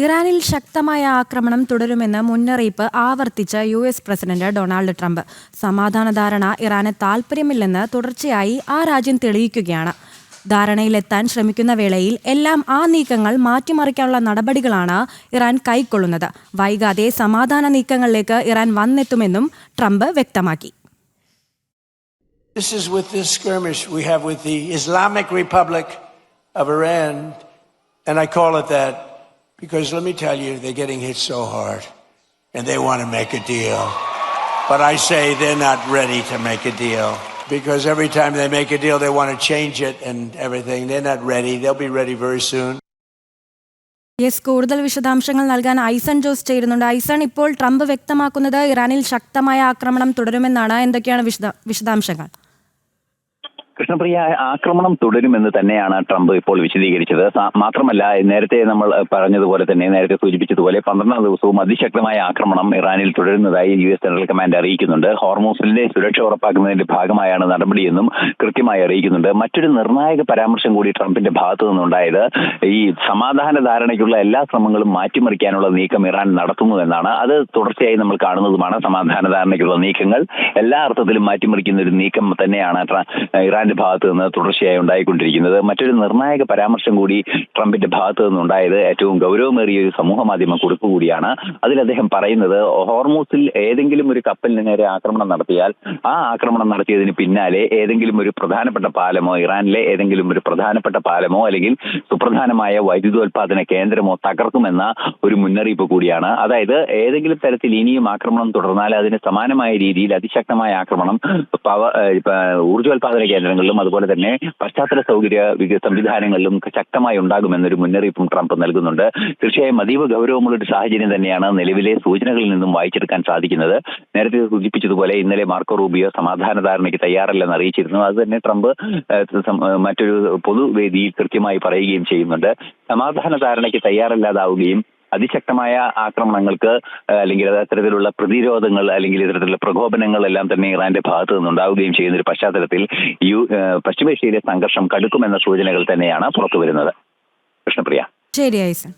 ഇറാനിൽ ശക്തമായ ആക്രമണം തുടരുമെന്ന് മുന്നറിയിപ്പ് ആവർത്തിച്ച യു.എസ്. President Donald Trump. സമാധാന ധാരണ ഇറാന് താൽപ്പര്യമില്ലെന്ന് തുടർച്ചയായി ആ രാജ്യം തെളിയിക്കുകയാണ്. ധാരണയിലെത്താൻ ശ്രമിക്കുന്ന വേളയിൽ എല്ലാം ആ നീക്കങ്ങൾ മാറ്റിമറിക്കാനുള്ള നടപടികളാണ് ഇറാൻ കൈക്കൊള്ളുന്നത്. വൈകാതെ സമാധാന നീക്കങ്ങളിലേക്ക് ഇറാൻ വന്നെത്തുമെന്നും ട്രംപ് വ്യക്തമാക്കി. This is with this skirmish we have with the Islamic Republic of Iran, and I call it that because let me tell you, they're getting hit so hard, and they want to make a deal. But I say they're not ready to make a deal, because every time they make a deal, they want to change it and everything. They're not ready. They'll be ready very soon. കൂടുതൽ വിശദാംശങ്ങൾ നൽകാൻ ഐസൺ ജോസ് ചേരുന്നുണ്ട്. ഐസൺ, ഇപ്പോൾ Trump വ്യക്തമാക്കുന്നത് ഇറാനിൽ ശക്തമായ ആക്രമണം തുടരുമെന്നാണ്. എന്തൊക്കെയാണ് വിശദാംശങ്ങൾ? കൃഷ്ണപ്രിയ, ആക്രമണം തുടരുമെന്ന് തന്നെയാണ് ട്രംപ് ഇപ്പോൾ വിശദീകരിച്ചത്. മാത്രമല്ല, നേരത്തെ നമ്മൾ പറഞ്ഞതുപോലെ തന്നെ, നേരത്തെ സൂചിപ്പിച്ചതുപോലെ 12 ദിവസവും അതിശക്തമായ ആക്രമണം ഇറാനിൽ തുടരുന്നതായി യു.എസ്. ജനറൽ കമാൻഡ് അറിയിക്കുന്നുണ്ട്. ഹോർമൂസിലെ സുരക്ഷ ഉറപ്പാക്കുന്നതിന്റെ ഭാഗമായാണ് നടപടിയെന്നും കൃത്യമായി അറിയിക്കുന്നുണ്ട്. മറ്റൊരു നിർണായക പരാമർശം കൂടി ട്രംപിന്റെ ഭാഗത്തു നിന്നുണ്ടായത് ഈ സമാധാന ധാരണയ്ക്കുള്ള എല്ലാ ശ്രമങ്ങളും മാറ്റിമറിക്കാനുള്ള നീക്കം ഇറാൻ നടത്തുന്നുവെന്നാണ്. അത് തുടർച്ചയായി നമ്മൾ കാണുന്നതുമാണ്. സമാധാന ധാരണയ്ക്കുള്ള നീക്കങ്ങൾ എല്ലാ അർത്ഥത്തിലും മാറ്റിമറിക്കുന്ന ഒരു നീക്കം തന്നെയാണ് ഇറാന്റെ ഭാഗത്ത് നിന്ന് തുടർച്ചയായി ഉണ്ടായിക്കൊണ്ടിരിക്കുന്നത്. മറ്റൊരു നിർണായക പരാമർശം കൂടി ട്രംപിന്റെ ഭാഗത്ത് നിന്നുണ്ടായത് ഏറ്റവും ഗൗരവമേറിയ ഒരു സമൂഹ മാധ്യമ കുറിപ്പ് കൂടിയാണ്. അതിൽ അദ്ദേഹം പറയുന്നത്, ഹോർമൂസിൽ ഏതെങ്കിലും ഒരു കപ്പലിന് നേരെ ആക്രമണം നടത്തിയാൽ ആ ആക്രമണം നടത്തിയതിന് പിന്നാലെ ഏതെങ്കിലും ഒരു പ്രധാനപ്പെട്ട പാലമോ, ഇറാനിലെ ഏതെങ്കിലും ഒരു പ്രധാനപ്പെട്ട പാലമോ അല്ലെങ്കിൽ സുപ്രധാനമായ വൈദ്യുതോൽപാദന കേന്ദ്രമോ തകർക്കുമെന്ന ഒരു മുന്നറിയിപ്പ് കൂടിയാണ്. അതായത് ഏതെങ്കിലും തരത്തിൽ ഇനിയും ആക്രമണം തുടർന്നാൽ അതിന് സമാനമായ രീതിയിൽ അതിശക്തമായ ആക്രമണം ഊർജ്ജോൽപാദന കേന്ദ്രങ്ങളിലും അതുപോലെ തന്നെ പശ്ചാത്തല സൗകര്യ സംവിധാനങ്ങളിലും ശക്തമായി ഉണ്ടാകുമെന്നൊരു മുന്നറിയിപ്പും ട്രംപ് നൽകുന്നുണ്ട്. തീർച്ചയായും അതീവ ഗൗരവമുള്ള ഒരു സാഹചര്യം തന്നെയാണ് നിലവിലെ സൂചനകളിൽ നിന്നും വായിച്ചെടുക്കാൻ സാധിക്കുന്നത്. നേരത്തെ സൂചിപ്പിച്ചതുപോലെ ഇന്നലെ മാർക്കോ റൂബിയോ സമാധാന ധാരണയ്ക്ക് തയ്യാറല്ലെന്ന് അറിയിച്ചിരുന്നു. അത് തന്നെ ട്രംപ് മറ്റൊരു പൊതുവേദിയിൽ കൃത്യമായി പറയുകയും ചെയ്യുന്നുണ്ട്. സമാധാന ധാരണയ്ക്ക് തയ്യാറല്ലാതാവുകയും അതിശക്തമായ ആക്രമണങ്ങൾക്ക് അല്ലെങ്കിൽ അത്തരത്തിലുള്ള പ്രതിരോധങ്ങൾ അല്ലെങ്കിൽ ഇത്തരത്തിലുള്ള പ്രകോപനങ്ങൾ എല്ലാം തന്നെ ഇറാന്റെ ഭാഗത്തു നിന്നുണ്ടാവുകയും ചെയ്യുന്ന ഒരു പശ്ചാത്തലത്തിൽ പശ്ചിമേഷ്യയിലെ സംഘർഷം കടുക്കുമെന്ന സൂചനകൾ തന്നെയാണ് പുറത്തുവരുന്നത്. കൃഷ്ണപ്രിയ. ശരി ഐസൻ.